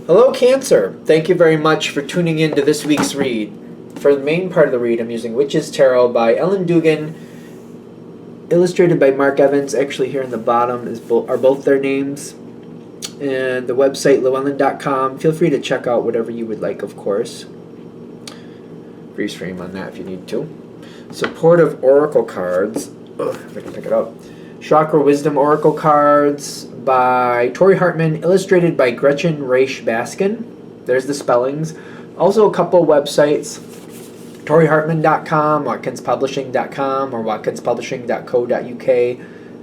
Hello, Cancer. Thank you very much for tuning in to this week's read. For the main part of the read, I'm using Witch's Tarot by Ellen Dugan, illustrated by Mark Evans. Actually, here in the bottom are both their names. And the website, llewellyn.com. Feel free to check out whatever you would like, of course. Freeze frame on that if you need to. Supportive Oracle cards. If I can pick it up. Chakra Wisdom Oracle cards by Tori Hartman, illustrated by Gretchen Raish Baskin. There's the spellings. Also a couple websites, ToriHartman.com, WatkinsPublishing.com, or WatkinsPublishing.co.uk. I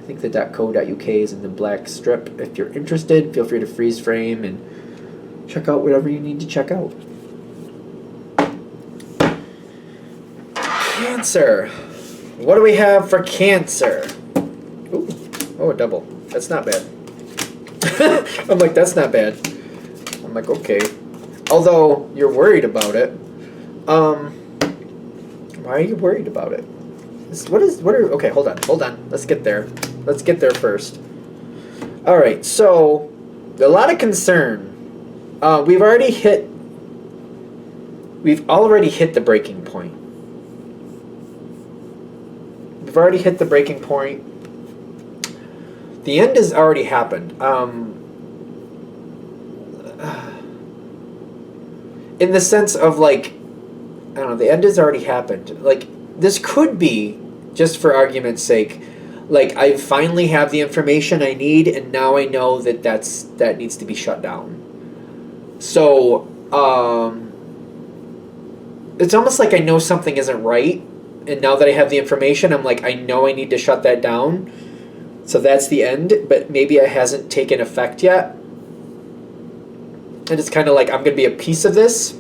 think the .co.uk is in the black strip. If you're interested, feel free to freeze frame and check out whatever you need to check out. Cancer. What do we have for Cancer? Ooh. Oh, a double. That's not bad. I'm like, that's not bad. I'm like, okay. Although you're worried about it. Why are you worried about it? Okay, hold on. Let's get there. Let's get there first. Alright, so a lot of concern. We've already hit the breaking point. We've already hit the breaking point. The end has already happened. In the sense of, like, I don't know, the end has already happened. Like, this could be, just for argument's sake, like, I finally have the information I need, and now I know that that needs to be shut down. So, it's almost like I know something isn't right, and now that I have the information, I'm like, I know I need to shut that down. So that's the end, but maybe it hasn't taken effect yet. And it's kind of like, I'm going to be a piece of this.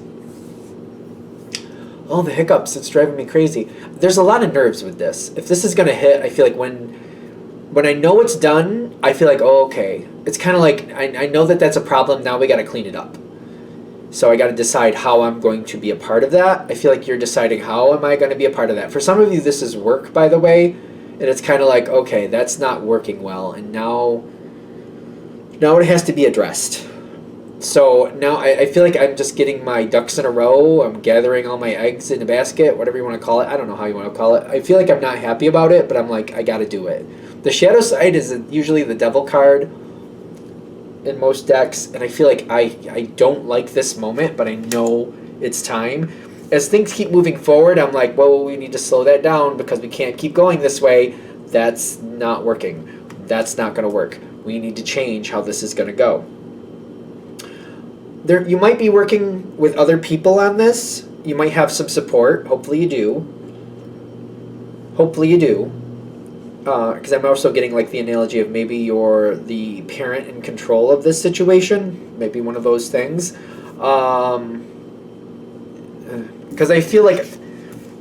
Oh, the hiccups, it's driving me crazy. There's a lot of nerves with this. If this is going to hit, I feel like when I know it's done, I feel like, oh, okay. It's kind of like, I know that that's a problem, now we got to clean it up. So I got to decide how I'm going to be a part of that. I feel like you're deciding how am I going to be a part of that. For some of you, this is work, by the way. And it's kind of like, okay, that's not working well, and now it has to be addressed. So now I feel like I'm just getting my ducks in a row. I'm gathering all my eggs in a basket, whatever you want to call it. I don't know how you want to call it. I feel like I'm not happy about it, but I'm like, I got to do it. The shadow side is usually the devil card in most decks, and I feel like I don't like this moment, but I know it's time. As things keep moving forward, I'm like, well, we need to slow that down because we can't keep going this way. That's not working. That's not going to work. We need to change how this is going to go. You might be working with other people on this. You might have some support. Hopefully you do. Because I'm also getting like the analogy of maybe you're the parent in control of this situation. Maybe one of those things. Because I feel like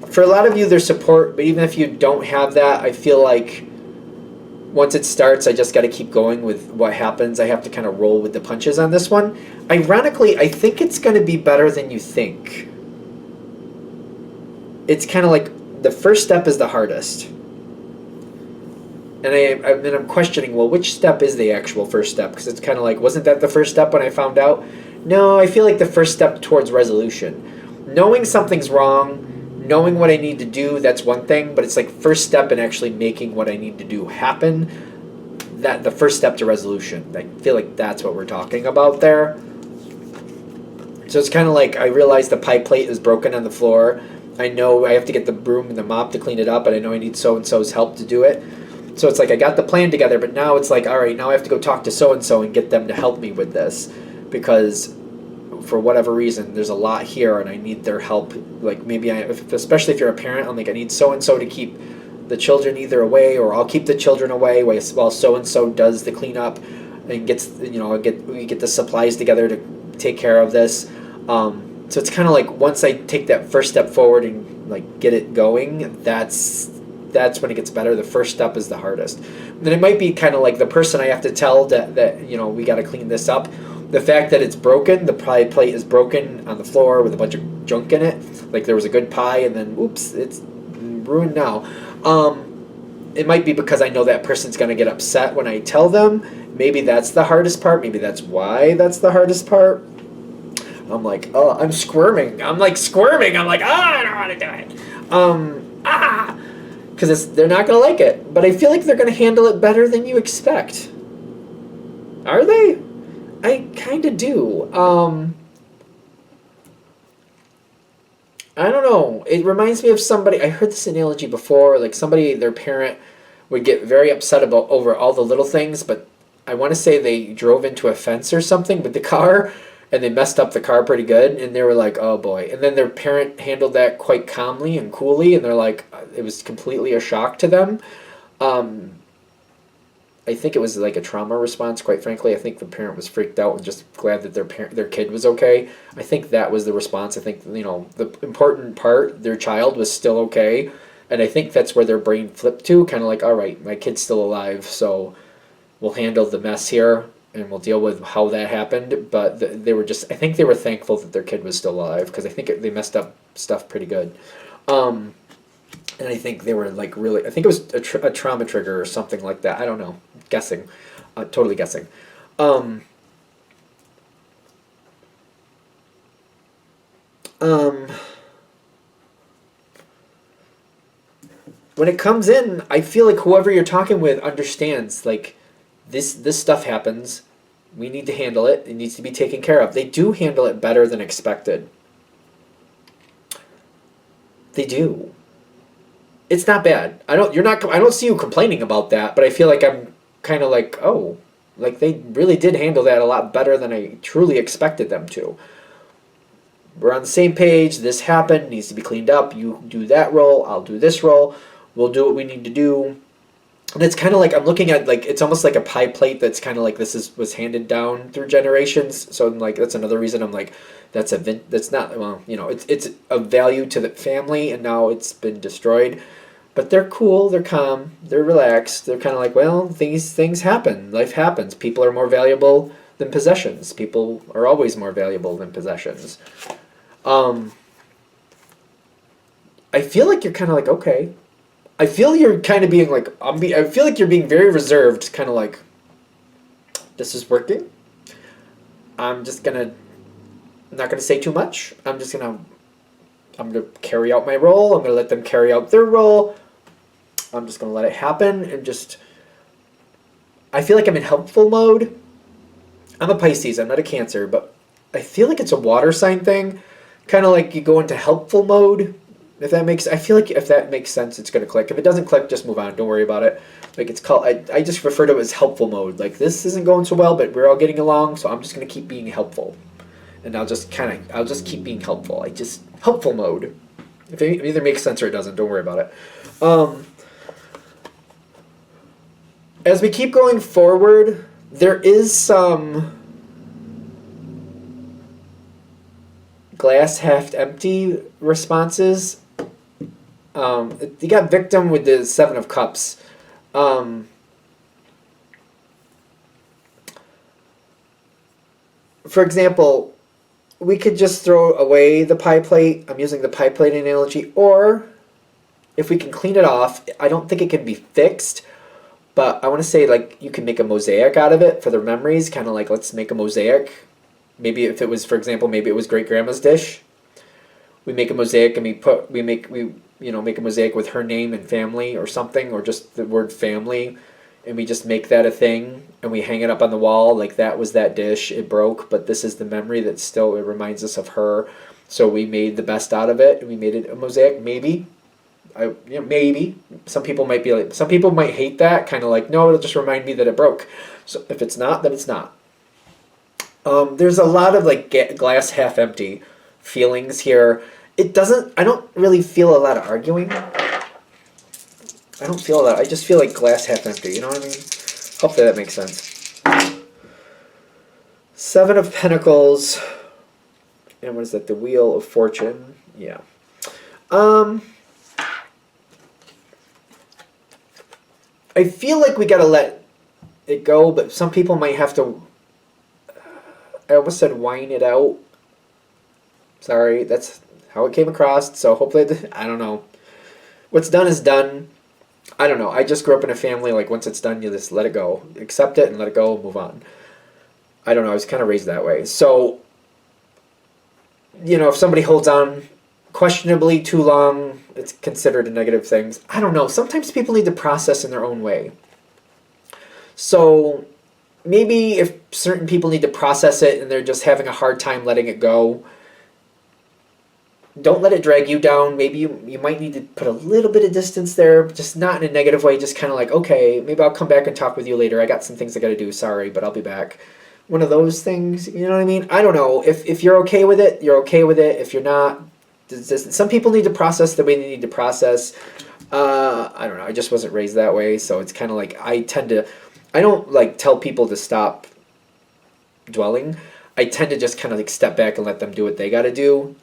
for a lot of you there's support, but even if you don't have that, I feel like once it starts, I just got to keep going with what happens. I have to kind of roll with the punches on this one. Ironically, I think it's going to be better than you think. It's kind of like the first step is the hardest. And I'm questioning, well, which step is the actual first step? Because it's kind of like, wasn't that the first step when I found out? No, I feel like the first step towards resolution. Knowing something's wrong, knowing what I need to do, that's one thing, but it's like first step in actually making what I need to do happen, that the first step to resolution. I feel like that's what we're talking about there. So it's kind of like I realize the pie plate is broken on the floor. I know I have to get the broom and the mop to clean it up, and I know I need so-and-so's help to do it. So it's like I got the plan together, but now it's like, all right, now I have to go talk to so-and-so and get them to help me with this, because for whatever reason, there's a lot here, and I need their help. Like maybe especially if you're a parent, I'm like, I need so-and-so to keep the children either away, or I'll keep the children away while so-and-so does the cleanup and gets, we get the supplies together to take care of this. So it's kind of like once I take that first step forward and like get it going, that's when it gets better. The first step is the hardest. Then it might be kind of like the person I have to tell that we got to clean this up. The fact that it's broken, the pie plate is broken on the floor with a bunch of junk in it. Like there was a good pie and then, oops, it's ruined now. It might be because I know that person's going to get upset when I tell them. Maybe that's the hardest part. Maybe that's why that's the hardest part. I'm like, oh, I'm squirming. I'm like squirming. I'm like, I don't want to do it. Because they're not going to like it. But I feel like they're going to handle it better than you expect. Are they? I kind of do. I don't know. It reminds me of somebody. I heard this analogy before. Like somebody, their parent would get very upset about over all the little things, but I want to say they drove into a fence or something with the car, and they messed up the car pretty good, and they were like, "Oh boy!" And then their parent handled that quite calmly and coolly, and they're like, it was completely a shock to them. Um, I think it was like a trauma response. Quite frankly, I think the parent was freaked out and just glad that their kid was okay. I think that was the response. I think the important part, their child was still okay, and I think that's where their brain flipped to, kind of like, all right, my kid's still alive, so we'll handle the mess here and we'll deal with how that happened. But they were just, I think they were thankful that their kid was still alive because I think they messed up stuff pretty good. And I think they were like really, I think it was a trauma trigger or something like that. I don't know. Guessing. Totally guessing. Um, um, when it comes in, I feel like whoever you're talking with understands, like, this stuff happens. We need to handle it. It needs to be taken care of. They do handle it better than expected. They do. It's not bad. I don't see you complaining about that, but I feel like I'm kind of like, oh, like they really did handle that a lot better than I truly expected them to. We're on the same page. This happened, needs to be cleaned up. You do that role, I'll do this role. We'll do what we need to do. And it's kind of like I'm looking at, like, it's almost like a pie plate that's kind of like was handed down through generations. So I'm like, that's another reason I'm like, that's not, well, it's a value to the family, and now it's been destroyed. But they're cool, they're calm, they're relaxed. They're kind of like, well, things happen. Life happens. People are more valuable than possessions. People are always more valuable than possessions. I feel like you're kind of like, okay. I feel you're kind of being like, I feel like you're being very reserved, kind of like, this is working. I'm not gonna say too much. I'm gonna carry out my role. I'm gonna let them carry out their role. I'm just gonna let it happen and just. I feel like I'm in helpful mode. I'm a Pisces. I'm not a Cancer, but I feel like it's a water sign thing. Kind of like you go into helpful mode. I feel like if that makes sense, it's gonna click. If it doesn't click, just move on. Don't worry about it. Like it's called. I just refer to it as helpful mode. Like this isn't going so well, but we're all getting along, so I'm just gonna keep being helpful. And I'll just keep being helpful. Helpful mode. If it either makes sense or it doesn't, don't worry about it. As we keep going forward, there is some glass half empty responses. You got victim with the Seven of Cups. For example, we could just throw away the pie plate. I'm using the pie plate analogy. Or, if we can clean it off, I don't think it can be fixed, but I want to say, like, you can make a mosaic out of it for the memories, kind of like, let's make a mosaic. Maybe if it was, for example, maybe it was great-grandma's dish. We make a mosaic and we make a mosaic with her name and family or something, or just the word family, and we just make that a thing, and we hang it up on the wall, like that was that dish, it broke, but this is the memory that still, it reminds us of her, so we made the best out of it, and we made it a mosaic, maybe. Maybe. Some people might hate that, kind of like, no, it'll just remind me that it broke. So if it's not, then it's not. There's a lot of like glass half empty feelings here. I don't really feel a lot of arguing. I don't feel that. I just feel like glass half empty. You know what I mean? Hopefully that makes sense. Seven of Pentacles. And what is that? The Wheel of Fortune. Yeah. I feel like we gotta let it go, but some people might have to. I almost said whine it out. Sorry, that's how it came across. So hopefully, I don't know. What's done is done. I don't know. I just grew up in a family, like, once it's done, you just let it go. Accept it and let it go and move on. I don't know. I was kind of raised that way. So, if somebody holds on questionably too long, it's considered a negative thing. I don't know. Sometimes people need to process in their own way. So maybe if certain people need to process it and they're just having a hard time letting it go, don't let it drag you down. Maybe you might need to put a little bit of distance there, just not in a negative way, just kind of like, okay, maybe I'll come back and talk with you later. I got some things I got to do. Sorry, but I'll be back. One of those things, you know what I mean? I don't know. If you're okay with it, you're okay with it. If you're not, some people need to process the way they need to process. I don't know. I just wasn't raised that way, so it's kind of like I don't like tell people to stop dwelling. I tend to just kind of like step back and let them do what they got to do.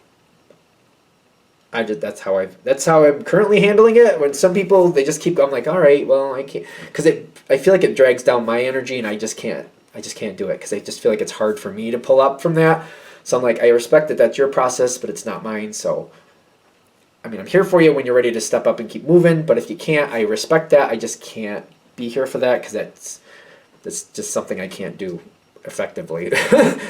That's how I'm currently handling it. When some people, they just keep going, like, all right, well, I can't, because I feel like it drags down my energy, and I just can't do it, because I just feel like it's hard for me to pull up from that. So I'm like, I respect that that's your process, but it's not mine. So I mean, I'm here for you when you're ready to step up and keep moving, but if you can't, I respect that. I just can't be here for that, because that's just something I can't do effectively.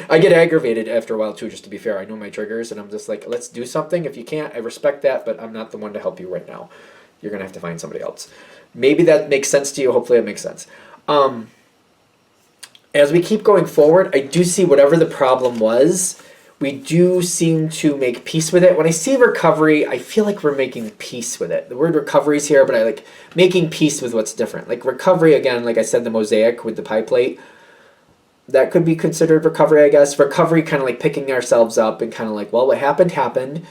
I get aggravated after a while too, just to be fair. I know my triggers, and I'm just like, let's do something. If you can't, I respect that, but I'm not the one to help you right now. You're gonna have to find somebody else. Maybe that makes sense to you. Hopefully it makes sense. As we keep going forward, I do see whatever the problem was, we do seem to make peace with it. When I see recovery, I feel like we're making peace with it. The word recovery is here, but I like making peace with what's different. Like recovery, again, like I said, the mosaic with the pie plate, that could be considered recovery, I guess. Recovery, kind of like picking ourselves up and kind of like, well, what happened, happened.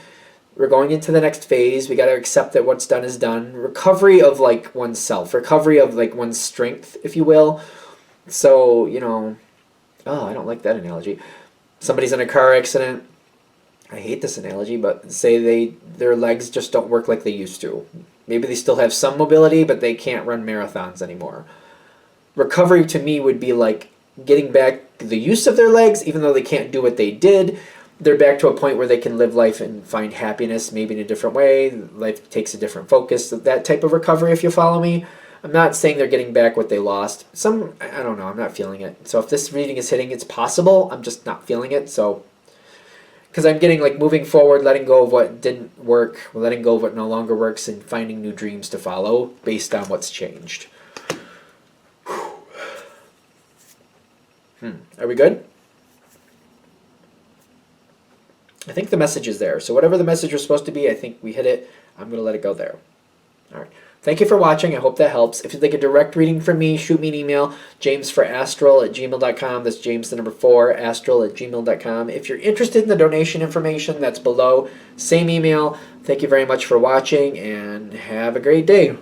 We're going into the next phase. We got to accept that what's done is done. Recovery of like oneself. Recovery of like one's strength, if you will. So, I don't like that analogy. Somebody's in a car accident. I hate this analogy, but say their legs just don't work like they used to. Maybe they still have some mobility, but they can't run marathons anymore. Recovery to me would be like getting back the use of their legs, even though they can't do what they did. They're back to a point where they can live life and find happiness maybe in a different way. Life takes a different focus. That type of recovery, if you follow me. I'm not saying they're getting back what they lost. I don't know, I'm not feeling it. So if this reading is hitting, it's possible. I'm just not feeling it. So, because I'm getting like moving forward, letting go of what didn't work, letting go of what no longer works, and finding new dreams to follow based on what's changed. Are we good? I think the message is there. So whatever the message was supposed to be, I think we hit it. I'm going to let it go there. All right. Thank you for watching. I hope that helps. If you'd like a direct reading from me, shoot me an email, jamesforastral@gmail.com. That's James, the number 4, astral@gmail.com. If you're interested in the donation information, that's below. Same email. Thank you very much for watching, and have a great day.